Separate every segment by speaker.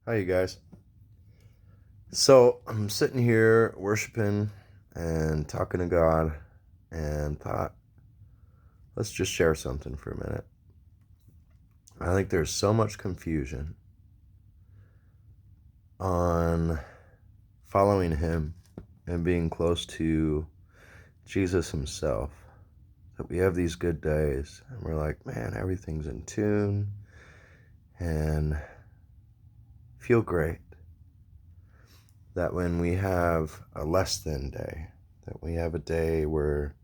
Speaker 1: Hi, you guys. So I'm sitting here worshiping and talking to God and thought, let's just share something for a minute. I think there's so much confusion on following Him and being close to Jesus Himself that we have these good days and we're like, man, everything's in tune and feel great. That when we have a less than day, that we have a day where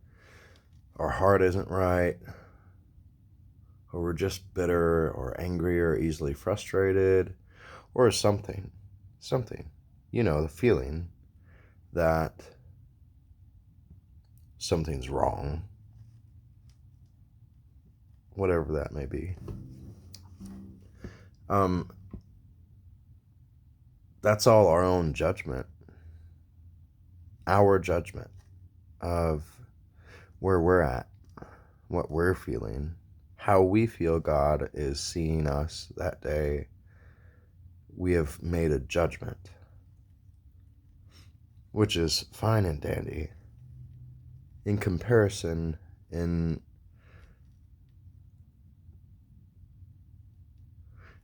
Speaker 1: our heart isn't right, or we're just bitter or angry or easily frustrated, or something, the feeling that something's wrong, whatever that may be. Um, that's all our own judgment, our judgment of where we're at, what we're feeling, how we feel God is seeing us that day. We have made a judgment, which is fine and dandy in comparison, in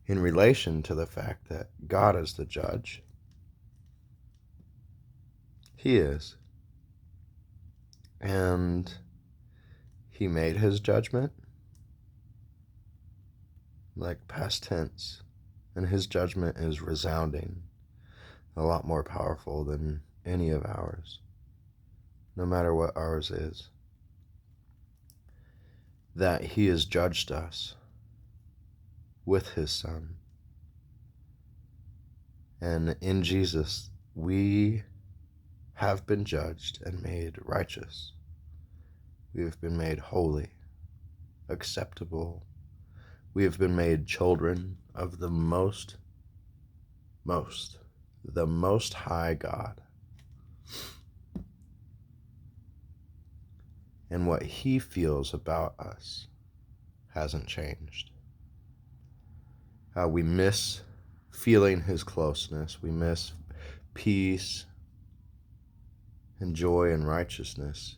Speaker 1: relation to the fact that God is the judge. He is. And He made His judgment, like past tense, and His judgment is resounding, a lot more powerful than any of ours, no matter what ours is. That He has judged us with His Son. And in Jesus, we have been judged and made righteous. We have been made holy, acceptable. We have been made children of the Most High God. And what He feels about us hasn't changed. We miss feeling His closeness. We miss peace and joy and righteousness.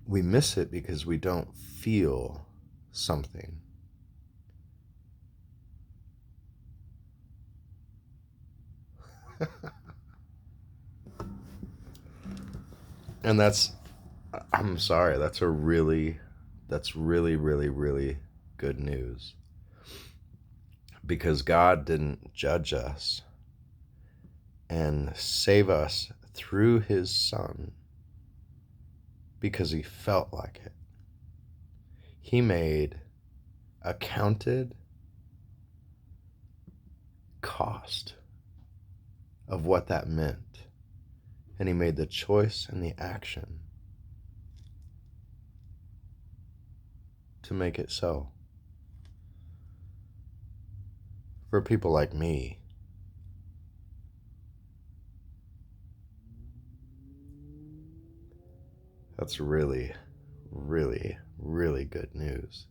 Speaker 1: We miss it because we don't feel something. And I'm sorry, that's really, really good news. Because God didn't judge us and save us through His Son because He felt like it. He made a counted cost of what that meant. And He made the choice and the action to make it so. For people like me, that's really, really good news.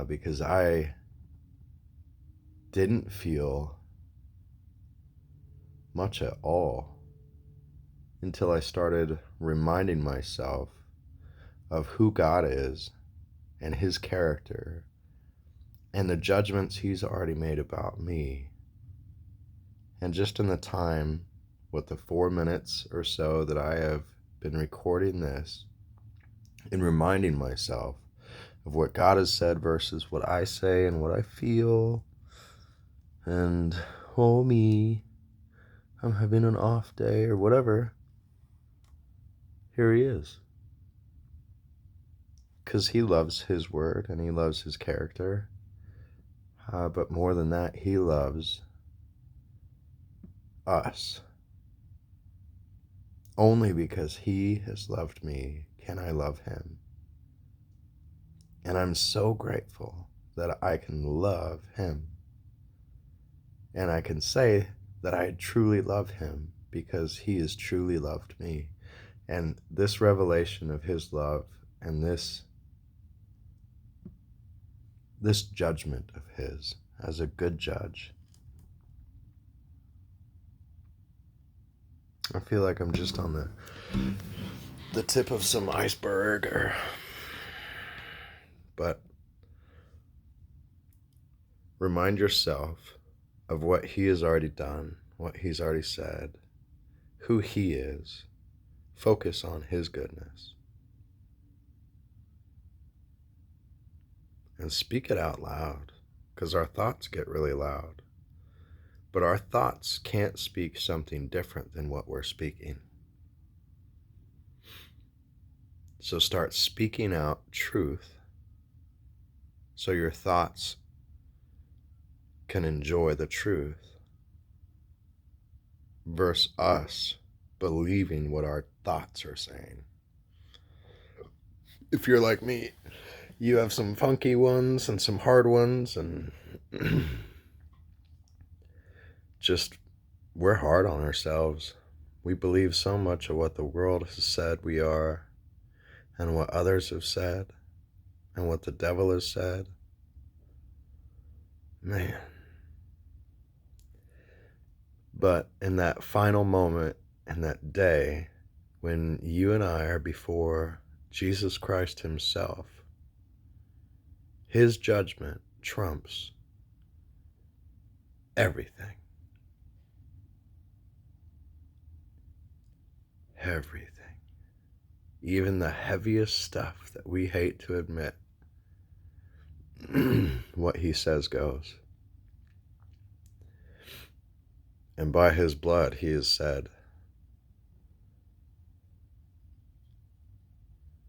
Speaker 1: Because I didn't feel much at all until I started reminding myself of who God is and His character and the judgments He's already made about me. And just in the time, the 4 minutes or so that I have been recording this and reminding myself of what God has said versus what I say and what I feel, and oh me, I'm having an off day or whatever, here He is. Because He loves His word and He loves His character. But more than that, He loves us. Only because He has loved me can I love Him. And I'm so grateful that I can love Him. And I can say that I truly love Him because He has truly loved me. And this revelation of His love and this judgment of His as a good judge I feel like I'm just on the tip of some iceberg, but remind yourself of what he has already done, what he's already said, who he is. Focus on his goodness. And speak it out loud, because our thoughts get really loud. But our thoughts can't speak something different than what we're speaking. So start speaking out truth so your thoughts can enjoy the truth versus us believing what our thoughts are saying. If you're like me, you have some funky ones and some hard ones, and just we're hard on ourselves. We believe so much of what the world has said we are, and what others have said, and what the devil has said. Man. But in that final moment, in that day, when you and I are before Jesus Christ himself, his judgment trumps everything. Everything. Even the heaviest stuff that we hate to admit. What he says goes. And by his blood he is said,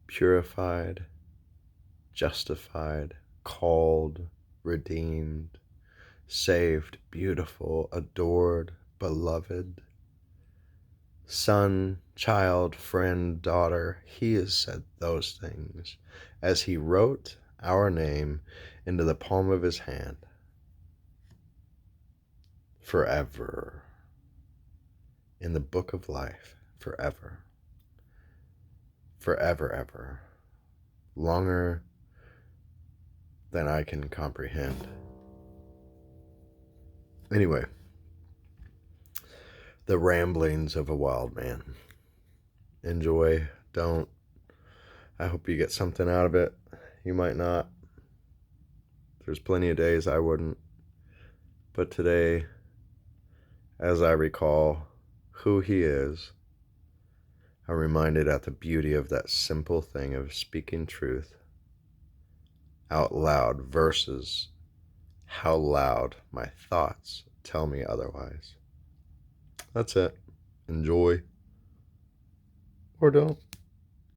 Speaker 1: purified, justified, called, redeemed, saved, beautiful, adored, beloved, son, child, friend, daughter. He has said those things as he wrote our name into the palm of his hand. Forever. In the book of life. Forever. Forever, ever. Longer than I can comprehend. Anyway, the ramblings of a wild man. Enjoy. Don't. I hope you get something out of it. You might not. There's plenty of days I wouldn't. But today, as I recall who he is, I'm reminded at the beauty of that simple thing of speaking truth out loud versus how loud my thoughts tell me otherwise. That's it. Enjoy. Or don't.